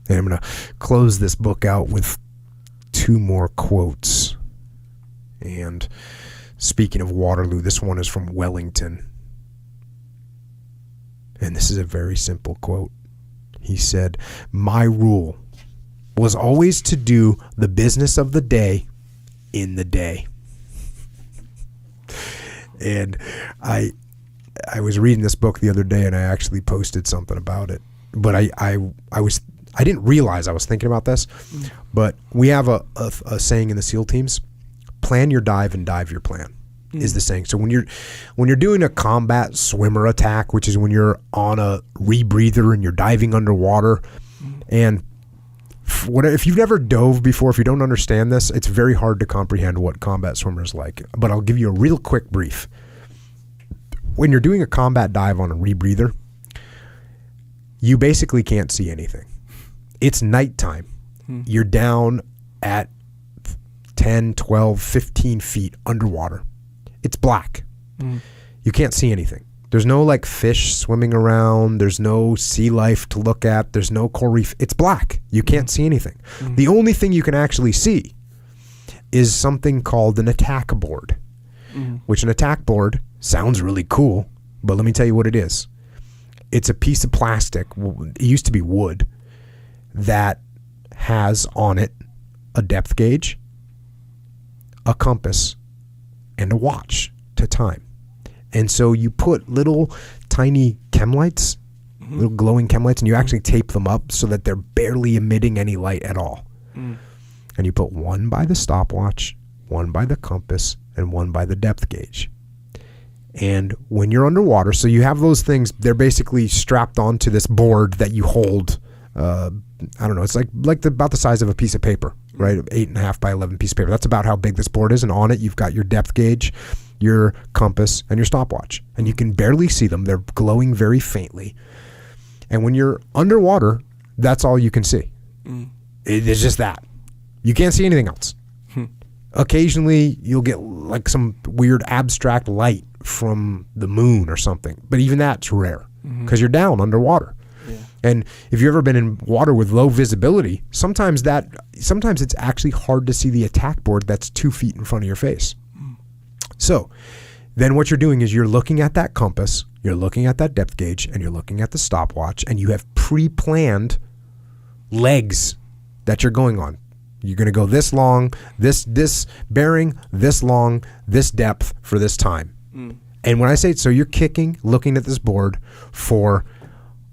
And I'm going to close this book out with 2 more quotes. And speaking of Waterloo, this one is from Wellington. And this is a very simple quote. He said, "My rule was always to do the business of the day in the day." And I was reading this book the other day, and I actually posted something about it. But I didn't realize I was thinking about this. But we have a saying in the SEAL teams: plan your dive and dive your plan. Is the saying. So when you're doing a combat swimmer attack, which is when you're on a rebreather and you're diving underwater, and if you've never dove before, if you don't understand this, it's very hard to comprehend what combat swimmer is like. But I'll give you a real quick brief. When you're doing a combat dive on a rebreather, you basically can't see anything. It's nighttime. You're down at 10, 12, 15 feet underwater. It's black. You can't see anything. There's no like fish swimming around. There's no sea life to look at. There's no coral reef. It's black. You can't see anything. The only thing you can actually see is something called an attack board, which an attack board sounds really cool, but let me tell you what it is. It's a piece of plastic. It used to be wood that has on it a depth gauge, a compass, and a watch to time. And so you put little tiny chem lights, little glowing chem lights, and you actually tape them up so that they're barely emitting any light at all. And you put one by the stopwatch, one by the compass, and one by the depth gauge. And when you're underwater, so you have those things, they're basically strapped onto this board that you hold. I don't know, it's about the size of a piece of paper, right? 8.5 by 11 piece of paper. That's about how big this board is. And on it, you've got your depth gauge, your compass, and your stopwatch. And you can barely see them. They're glowing very faintly. And when you're underwater, that's all you can see. It's just that. You can't see anything else. Occasionally, you'll get like some weird abstract light from the moon or something. But even that's rare because you're down underwater. And if you've ever been in water with low visibility, sometimes it's actually hard to see the attack board that's 2 feet in front of your face. So then what you're doing is you're looking at that compass, you're looking at that depth gauge, and you're looking at the stopwatch, and you have pre-planned legs that you're going on. You're going to go this long, this bearing, this long, this depth for this time. And when I say, so you're kicking, looking at this board for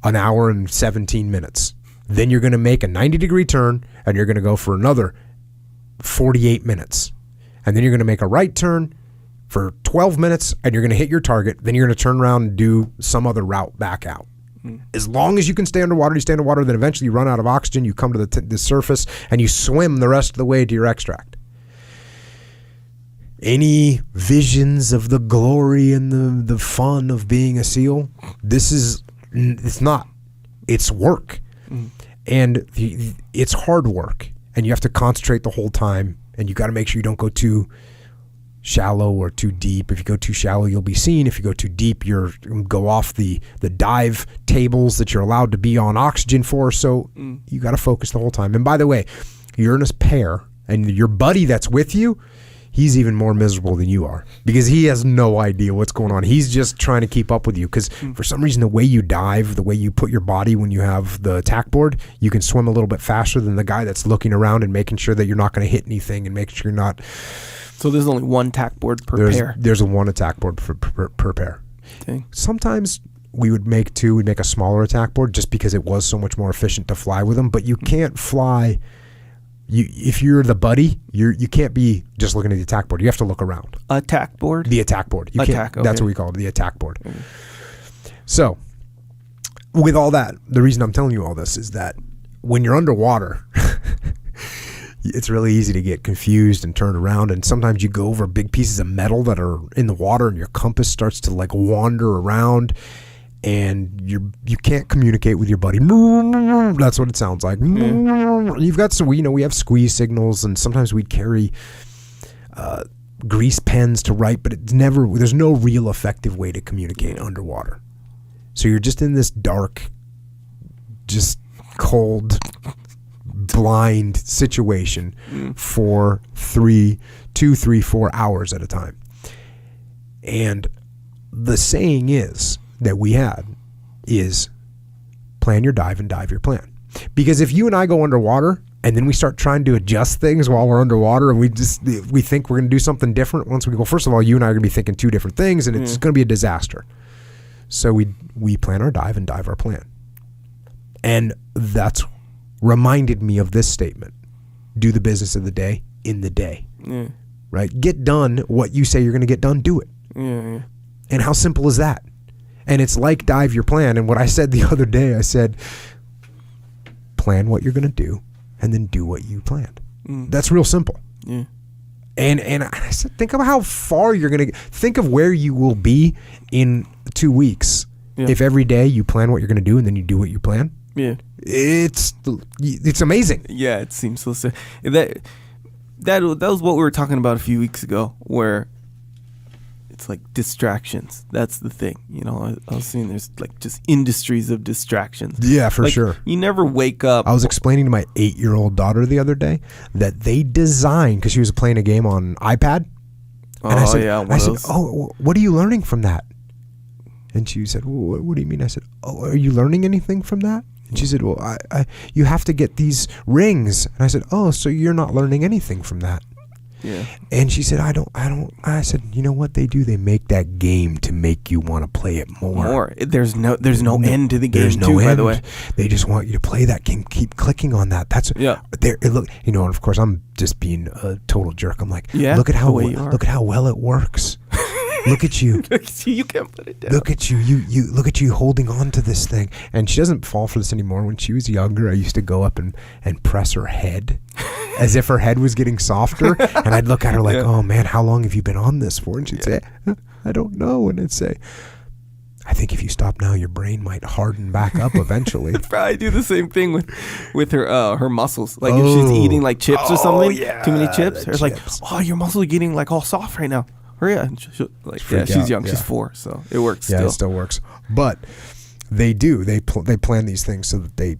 an hour and 17 minutes. Then you're going to make a 90-degree turn, and you're going to go for another 48 minutes. And then you're going to make a right turn for 12 minutes, and you're going to hit your target. Then you're going to turn around and do some other route back out. As long as you can stay underwater, you stay underwater, then eventually you run out of oxygen, you come to the surface, and you swim the rest of the way to your extract. Any visions of the glory and the fun of being a SEAL? It's not. It's work. And it's hard work. And you have to concentrate the whole time. And you got to make sure you don't go too shallow or too deep. If you go too shallow, you'll be seen. If you go too deep, you'll go off the dive tables that you're allowed to be on oxygen for. So you got to focus the whole time. And by the way, you're in a pair, and your buddy that's with you, he's even more miserable than you are because he has no idea what's going on. He's just trying to keep up with you because for some reason, the way you dive, the way you put your body when you have the attack board, you can swim a little bit faster than the guy that's looking around and making sure that you're not going to hit anything and making sure you're not. So there's only one attack board per pair? There's a one attack board per pair. Okay. Sometimes we would make two. We'd make a smaller attack board just because it was so much more efficient to fly with them. But you can't fly. If you're the buddy, you can't be just looking at the attack board. You have to look around. Attack board? The attack board. Okay. That's what we call it, the attack board. Okay. So, with all that, the reason I'm telling you all this is that when you're underwater, it's really easy to get confused and turned around. And sometimes you go over big pieces of metal that are in the water, and your compass starts to like wander around. And you can't communicate with your buddy. That's what it sounds like. You've got some, we have squeeze signals, and sometimes we'd carry grease pens to write, but there's no real effective way to communicate underwater. So you're just in this dark, just cold blind situation for 2, 3, 4 hours at a time. And the saying is that we had is plan your dive and dive your plan. Because if you and I go underwater and then we start trying to adjust things while we're underwater and we think we're going to do something different once we go, first of all, you and I are going to be thinking two different things and it's going to be a disaster. So we plan our dive and dive our plan. And that's reminded me of this statement. Do the business of the day in the day. Yeah. Right? Get done what you say you're going to get done, do it. Yeah. And how simple is that? And it's like dive your plan. And what I said the other day, I said, plan what you're going to do and then do what you planned. That's real simple. Yeah. And I said, think of how far you're going to think of where you will be in 2 weeks. Yeah. If every day you plan what you're going to do and then you do what you plan. Yeah. It's amazing. Yeah, it seems so simple. That was what we were talking about a few weeks ago, where it's like distractions. That's the thing. I was seeing there's like just industries of distractions. Yeah, for sure. You never wake up. I was explaining to my 8-year-old daughter the other day that they designed, because she was playing a game on iPad. And I said, oh, what are you learning from that? And she said, well, what do you mean? I said, oh, are you learning anything from that? And she said, well, you have to get these rings. And I said, oh, so you're not learning anything from that. Yeah. And she said, I don't. I said, you know what they do? They make that game to make you want to play it more. There's no end to the game. There's no end. By the way, they just want you to play that game. Keep clicking on that. That's there. Look, and of course, I'm just being a total jerk. I'm like, look at how well it works. Look at you. You can't put it down. Look at you. You look at you holding on to this thing. And she doesn't fall for this anymore. When she was younger, I used to go up and press her head as if her head was getting softer. And I'd look at her like, oh man, how long have you been on this for? And she'd say, I don't know. And I'd say, I think if you stop now, your brain might harden back up eventually. I'd probably do the same thing with her muscles. Like if she's eating like chips or something, too many chips. It's like, oh, your muscles are getting like all soft right now. Hurry up. She's young. Yeah. She's 4, so it works still. Yeah, it still works. But they do. They plan these things so that they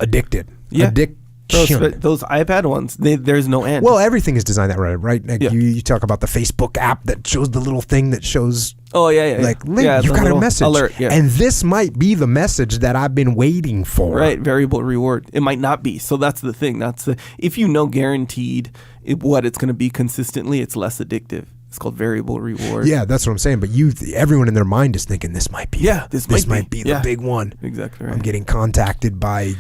addicted. Yeah. Those iPad ones, there's no end. Well, everything is designed that way, right? Like you talk about the Facebook app that shows the little thing that shows. Oh, yeah. Like, link, you've got a message. Alert, yeah. And this might be the message that I've been waiting for. Right, variable reward. It might not be. So that's the thing. If you know guaranteed what it's going to be consistently, it's less addictive. It's called variable reward. Yeah, that's what I'm saying. But everyone in their mind is thinking this might be. Yeah, this might be the big one. Exactly right. I'm getting contacted by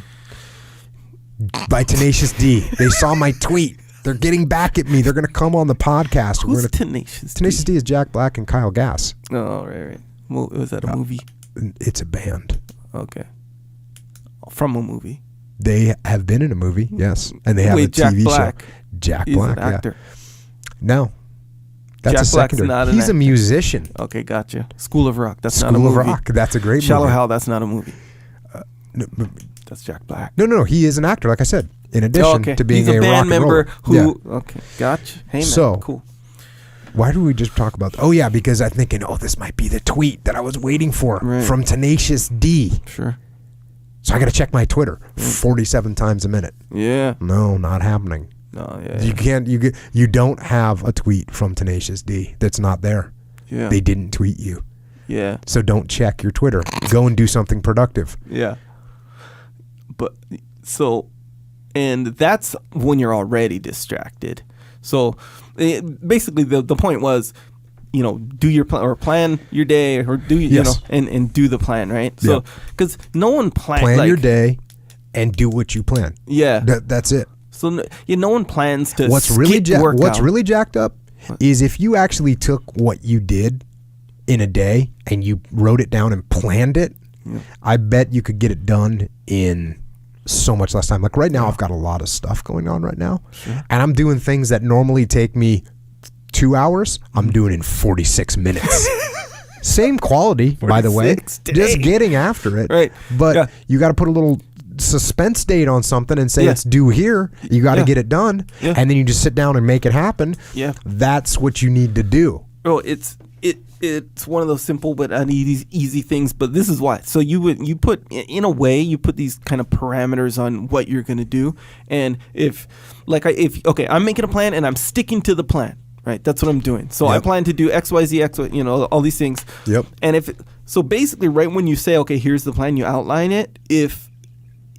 Tenacious D. They saw my tweet. They're getting back at me. They're going to come on the podcast. Who's Tenacious D? Tenacious D is Jack Black and Kyle Gass. Oh, right. Was that a movie? It's a band. Okay. From a movie. They have been in a movie, yes, and they have a TV Black. show. Jack He's Black, an actor. No. That's Jack a secondary. Black's not He's a musician. Okay, gotcha. School of Rock. That's not a movie. School of Rock. That's a great Shallow movie. Hal. That's not a movie. No, that's Jack Black. No. He is an actor, like I said. In addition to being He's a band rock and member roller. who. Yeah. Okay, gotcha. Hey man, so, cool. Why do we just talk about? Oh yeah, because I'm thinking, this might be the tweet that I was waiting for from Tenacious D. Sure. So I got to check my Twitter 47 times a minute. Yeah. No, not happening. No, yeah. You can't. You don't have a tweet from Tenacious D that's not there. Yeah. They didn't tweet you. Yeah. So don't check your Twitter. Go and do something productive. Yeah. And that's when you're already distracted. So basically the point was, do your plan or plan your day or do and do the plan, right? So because no one plan your day and do what you plan. Yeah. That's it. So no one plans to What's really jacked up is if you actually took what you did in a day and you wrote it down and planned it, I bet you could get it done in so much less time. Like right now, I've got a lot of stuff going on right now, and I'm doing things that normally take me 2 hours. I'm doing in 46 minutes. Same quality, by the way. Today. Just getting after it. Right. But you got to put a little suspense date on something and say it's due here. You got to get it done, and then you just sit down and make it happen. Yeah. That's what you need to do. Oh, it's it's one of those simple but uneasy things, but this is why. So you put these kind of parameters on what you're going to do, and if I'm making a plan and I'm sticking to the plan, right? That's what I'm doing. So I plan to do X, Y, Z, X, Y, all these things. Yep. And so basically, right when you say, okay, here's the plan, you outline it. If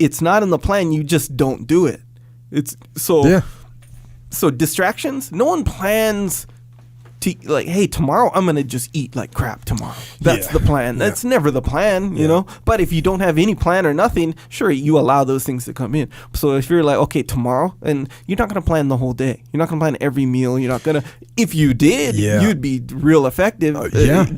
it's not in the plan, you just don't do it. So distractions. No one plans to hey, tomorrow I'm gonna just eat like crap tomorrow. That's the plan. That's never the plan, you know. But if you don't have any plan or nothing, sure, you allow those things to come in. So if you're like, okay, tomorrow, and you're not gonna plan the whole day. You're not gonna plan every meal. You're not gonna. If you did, you'd be real effective.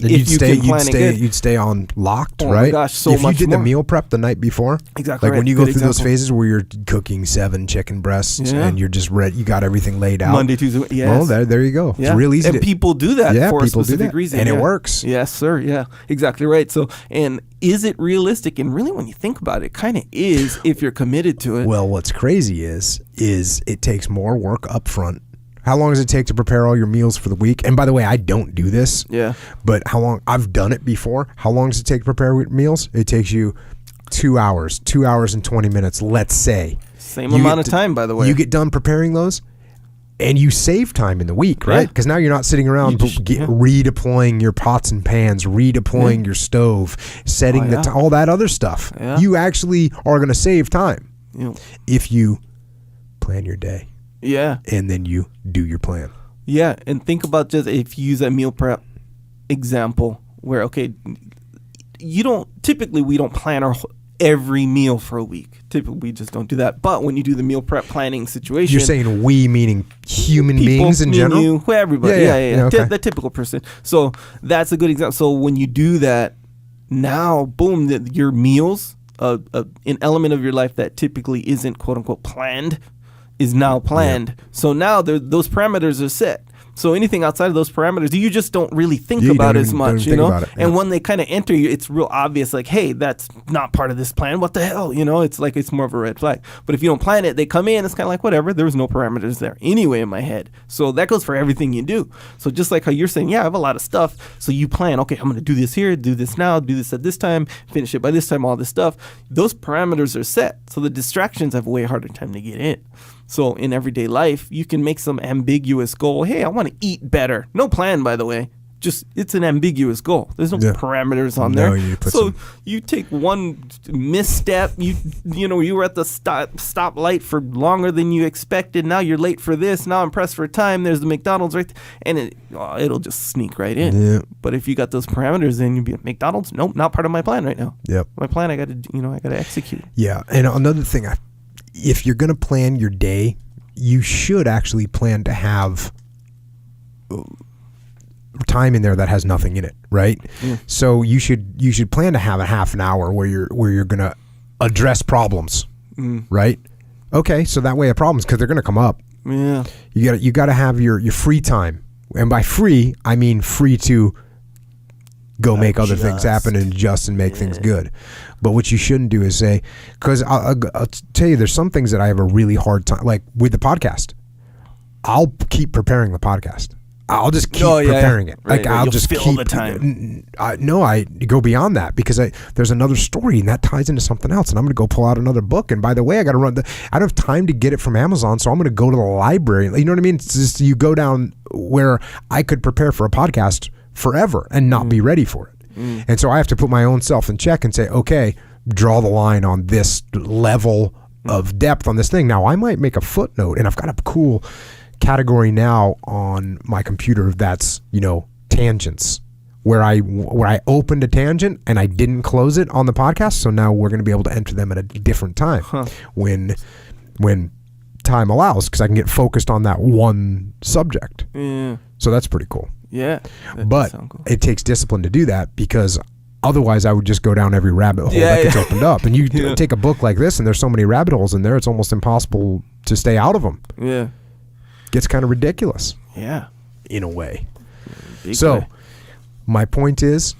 You'd stay on locked, right? My gosh, so if much you did more. the meal prep the night before, exactly. Like right. when you go Good through those example. phases where you're cooking 7 chicken breasts and you're just ready, you got everything laid out. Monday, Tuesday. Yes. Well, there you go. It's real easy. And people do that for a specific reason. And it works. Yes, sir. Yeah, exactly right. So, and is it realistic? And really, when you think about it, it kind of is if you're committed to it. Well, what's crazy is it takes more work up front. How long does it take to prepare all your meals for the week? And by the way, I don't do this. Yeah. But how long? I've done it before. How long does it take to prepare meals? It takes you 2 hours, 2 hours and 20 minutes, let's say. Same amount of time, by the way. You get done preparing those, and you save time in the week, right? Because now you're not sitting around redeploying your pots and pans, redeploying your stove, setting all that other stuff. Yeah. You actually are going to save time if you plan your day. Yeah. And then you do your plan. Yeah. And think about just if you use a meal prep example where, okay, we don't plan every meal for a week. Typically, we just don't do that. But when you do the meal prep planning situation, you're saying we meaning human beings in general? You, everybody. Yeah. Okay. The typical person. So that's a good example. So when you do that, now, boom, your meals, an element of your life that typically isn't quote unquote planned, is now planned. Yeah. So now those parameters are set. So anything outside of those parameters, you just don't really think about as much, you know? And when they kind of enter you, it's real obvious, like, hey, that's not part of this plan. What the hell? You know, it's like it's more of a red flag. But if you don't plan it, they come in, it's kind of like, whatever, there was no parameters there anyway in my head. So that goes for everything you do. So just like how you're saying, I have a lot of stuff. So you plan, okay, I'm going to do this here, do this now, do this at this time, finish it by this time, all this stuff. Those parameters are set. So the distractions have a way harder time to get in. So in everyday life, you can make some ambiguous goal. Hey, I want to eat better. No plan, by the way. Just it's an ambiguous goal. There's no parameters on there. So you take one misstep. You were at the stop light for longer than you expected. Now you're late for this. Now I'm pressed for time. There's the McDonald's right there. And it'll just sneak right in. Yeah. But if you got those parameters, then you'd be at McDonald's. Nope, not part of my plan right now. Yep. My plan, I got to execute. Yeah, and another thing, if you're going to plan your day, you should actually plan to have time in there that has nothing in it, right? So you should plan to have a half an hour where you're going to address problems, right? Okay, so that way of problems, because they're going to come up. Yeah, you got to have your free time, and by free I mean free to go make other things happen and adjust and make things good. But what you shouldn't do is say, because I'll tell you, there's some things that I have a really hard time, like with the podcast. I'll keep preparing the podcast. I'll just keep preparing it. Right, like I'll just keep the time. I go beyond that because there's another story and that ties into something else, and I'm going to go pull out another book. And by the way, I got to I don't have time to get it from Amazon, so I'm going to go to the library. You know what I mean? It's just you go down where I could prepare for a podcast forever and not be ready for it. And so I have to put my own self in check and say, okay, draw the line on this level of depth on this thing. Now I might make a footnote, and I've got a cool category now on my computer that's, tangents, where I opened a tangent and I didn't close it on the podcast. So now we're going to be able to enter them at a different time when time allows, because I can get focused on that one subject. Yeah. So that's pretty cool. Yeah. But cool. It takes discipline to do that, because otherwise I would just go down every rabbit hole that gets opened up. And you take a book like this and there's so many rabbit holes in there, it's almost impossible to stay out of them. Yeah. Gets kind of ridiculous. Yeah. In a way. Big So way. my point is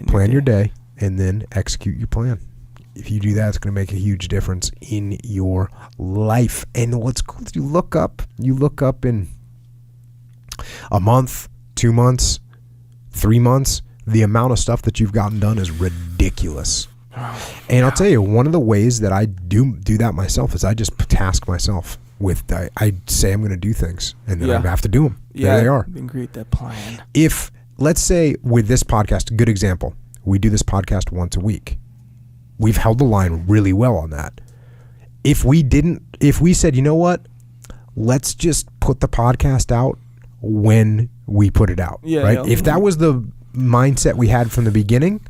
plan your day and then execute your plan. If you do that, it's going to make a huge difference in your life. And what's cool is you look up in a month, 2 months, 3 months, the amount of stuff that you've gotten done is ridiculous. And I'll tell you, one of the ways that I do that myself is I just task myself with, I say I'm going to do things, and then I have to do them. There they are. Then create that plan. If, let's say with this podcast, a good example, we do this podcast once a week. We've held the line really well on that. If we said, you know what, let's just put the podcast out when we put it out, right? Yeah. If that was the mindset we had from the beginning,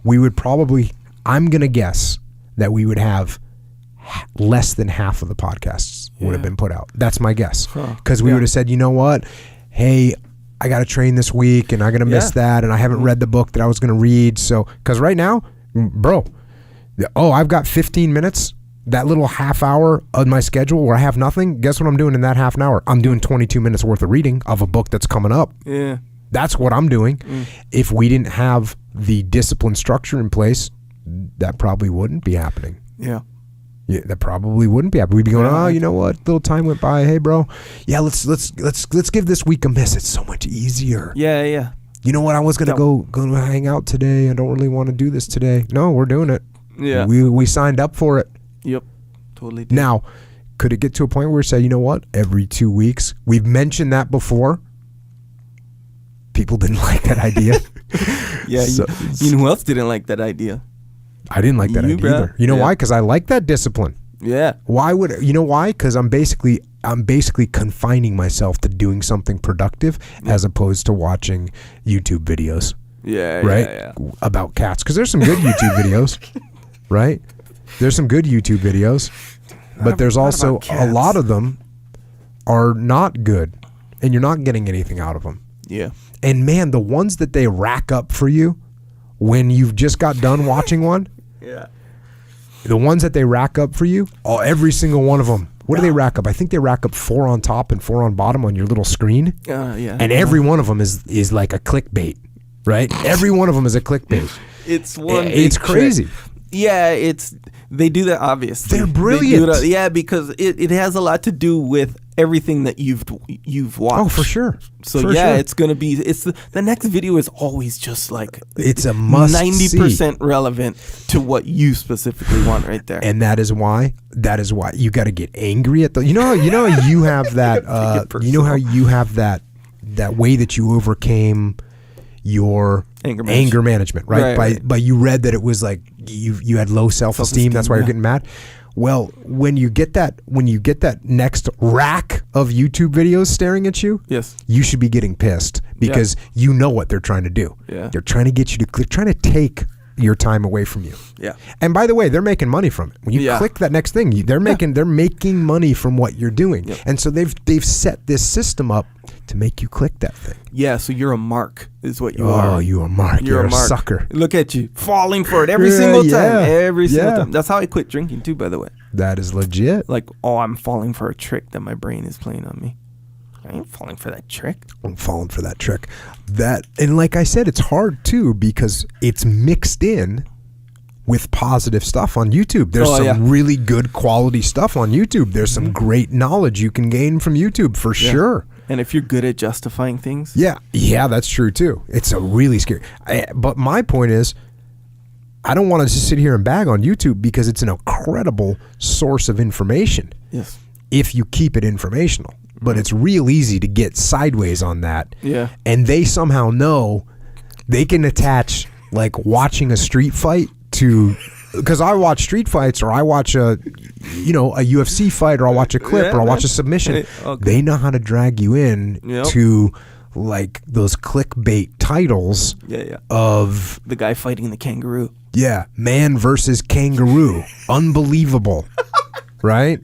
we would probably, I'm going to guess that we would have less than half of the podcasts would have been put out. That's my guess. Because we would have said, you know what, hey, I got to train this week and I'm going to miss that, and I haven't read the book that I was going to read. So, because right now, bro, I've got 15 minutes, that little half hour of my schedule where I have nothing. Guess what I'm doing in that half an hour? I'm doing 22 minutes worth of reading of a book that's coming up. Yeah. That's what I'm doing. If we didn't have the discipline structure in place, that probably wouldn't be happening. Yeah, that probably wouldn't be happening. We'd be going, you know what? Little time went by. Hey, bro. Yeah, let's give this week a miss. It's so much easier. Yeah. You know what? I was gonna go hang out today. I don't really want to do this today. No, we're doing it. Yeah. We signed up for it. Yep. Totally did. Now, could it get to a point where we say, you know what? Every 2 weeks, we've mentioned that before. People didn't like that idea. Yeah. So, you know who else didn't like that idea? I didn't like that idea either. You know why? Because I like that discipline. Yeah. Why would you know why? Because I'm basically confining myself to doing something productive as opposed to watching YouTube videos. Yeah. Right. Yeah. About cats, because there's some good YouTube videos. Right. There's some good YouTube videos, but there's also a lot of them are not good, and you're not getting anything out of them. Yeah. And man, the ones that they rack up for you when you've just got done watching one. Yeah. The ones that they rack up for you, every single one of them. What do they rack up? I think they rack up 4 on top and 4 on bottom on your little screen. Yeah. And every one of them is like a clickbait, right? Every one of them is a clickbait. It's crazy. Yeah, they do that obviously. They're brilliant. Because it has a lot to do with everything that you've watched. Oh, for sure. So it's going to be the next video is always just like it's a must 90% relevant to what you specifically want right there. And that is why you got to get angry at the you know how you have that you have that way that you overcame your anger management, right? By you read that it was like you had low self-esteem, that's why you're getting mad. Well, when you get that next rack of YouTube videos staring at you, yes, you should be getting pissed because you know what they're trying to do. Yeah. They're trying to get you to click, trying to take your time away from you. Yeah. And by the way, they're making money from it. When you click that next thing, they're making money from what you're doing. Yep. And so they've set this system up to make you click that thing. Yeah, so you're a mark is what you are. Oh, you're a mark. You're a mark. Sucker. Look at you, falling for it every single time. Every single time. That's how I quit drinking too, by the way. That is legit. Like, I'm falling for a trick that my brain is playing on me. I ain't falling for that trick. I'm falling for that trick. And like I said, it's hard too because it's mixed in with positive stuff on YouTube. There's some really good quality stuff on YouTube. There's some great knowledge you can gain from YouTube for sure. And if you're good at justifying things. Yeah, that's true too. It's a really scary. But my point is, I don't want to just sit here and bag on YouTube because it's an incredible source of information. Yes. If you keep it informational. But it's real easy to get sideways on that. Yeah. And they somehow know they can attach like watching a street fight to, because I watch street fights or I watch a UFC fight or I'll watch a clip or I'll watch a submission. Okay. They know how to drag you in to like those clickbait titles of the guy fighting the kangaroo. Yeah. Man versus kangaroo. Unbelievable. Right?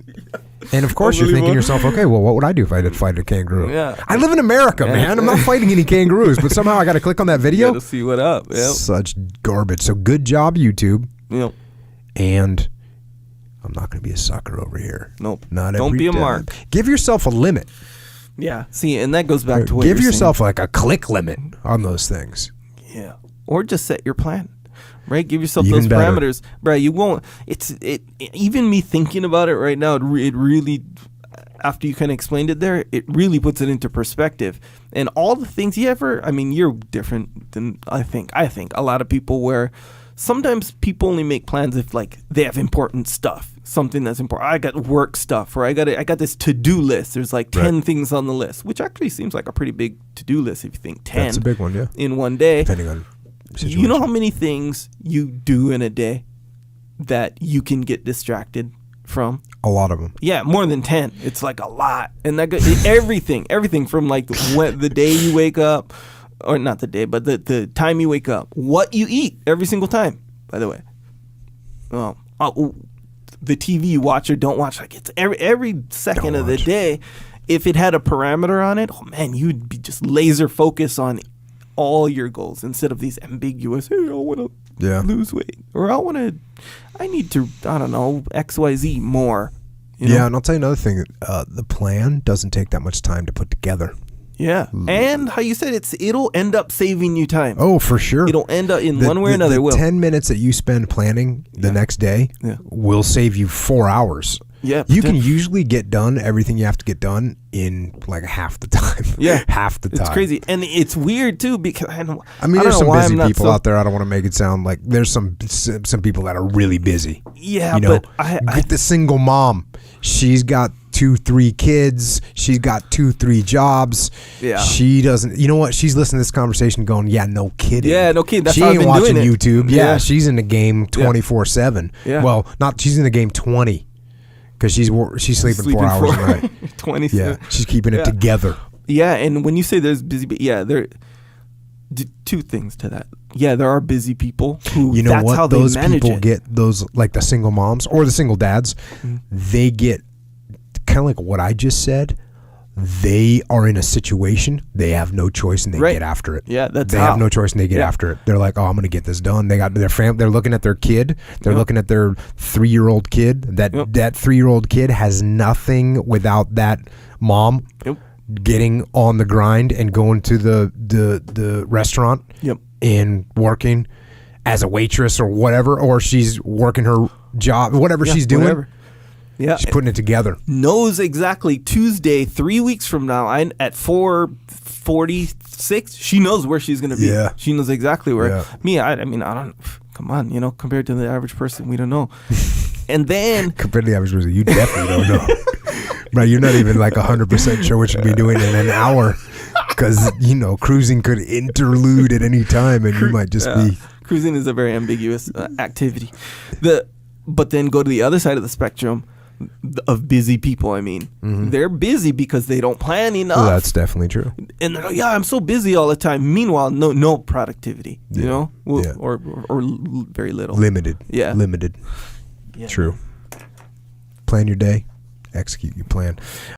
And of course you're thinking to yourself, okay, well, what would I do if I did fight a kangaroo? Yeah. I live in America, man. I'm not fighting any kangaroos, but somehow I got to click on that video. You got to see what up. Yep. Such garbage. So good job, YouTube. Yep. And I'm not going to be a sucker over here. Nope. Not Don't every be a time. mark. Give yourself a limit. Yeah. See, and that goes back to what Give you're yourself saying. like a click limit on those things. Yeah. Or just set your plan. Right, give yourself Even those better. parameters, bro. You won't. Even me thinking about it right now, it really. after you kind of explained it there, it really puts it into perspective. And all the things you're different than I think a lot of people, where sometimes people only make plans if like they have important stuff, something that's important. I got work stuff, or I got this to-do list. There's like 10 things on the list, which actually seems like a pretty big to-do list if you think 10. That's a big one, yeah. In one day. Depending on situation. You know how many things you do in a day that you can get distracted from? A lot of them. Yeah, more than 10. It's like a lot. And that everything from like the day you wake up, or not the day, but the time you wake up, what you eat every single time, by the way. The TV you watch or don't watch, like it's every second of the day. If it had a parameter on it, oh man, you'd be just laser focused on all your goals instead of these ambiguous, hey, I want to lose weight, or I need to, I don't know, XYZ more. You know? And I'll tell you another thing. The plan doesn't take that much time to put together. Yeah. And how you said it'll end up saving you time. Oh, for sure. It'll end up in one way or another. The 10 minutes that you spend planning the next day will save you 4 hours. Yeah. You can usually get done everything you have to get done in like half the time. Yeah. Half the time. It's crazy. And it's weird too, because there's some busy people out there. I don't want to make it sound like there's some people that are really busy. Yeah. You know, but I get the single mom. She's got 2-3 kids. She's got 2-3 jobs. Yeah. She doesn't. You know what? She's listening to this conversation, going, "Yeah, no kidding. Yeah, no kidding. That's she how I've ain't been watching doing it. YouTube. Yeah, she's in the game 24/7. Yeah. Well, not. She's in the game 20 because she's sleeping 4 hours a night. 20. Yeah, she's keeping it together. Yeah, and when you say there's busy, there. Two things to that. Yeah, there are busy people who, you know that's what, how those they manage people it. get, those like the single moms or the single dads, they get kind of like what I just said. They are in a situation, they have no choice, and they get after it. Yeah, they have no choice, and they get after it. They're like, "Oh, I'm going to get this done." They got their family. They're looking at their kid. They're looking at their 3-year-old kid. That 3-year-old kid has nothing without that mom getting on the grind and going to the restaurant and working as a waitress or whatever, or she's working her job, whatever she's doing. Whatever. Yeah, she's putting it together. Knows exactly Tuesday, 3 weeks from now, at 4:46, she knows where she's going to be. Yeah. She knows exactly where. Yeah. Me, I don't. Come on, compared to the average person, we don't know. And then compared to the average person, you definitely don't know. Right, you're not even like 100% sure what you'll be doing in an hour, because cruising could interlude at any time, and you might just be. Cruising is a very ambiguous activity. But then go to the other side of the spectrum of busy people. They're busy because they don't plan enough. Well, that's definitely true. And they're like, "Yeah, I'm so busy all the time." Meanwhile, no productivity. Or very little. Limited. Yeah. Limited. Yeah. True. Plan your day. Execute your plan.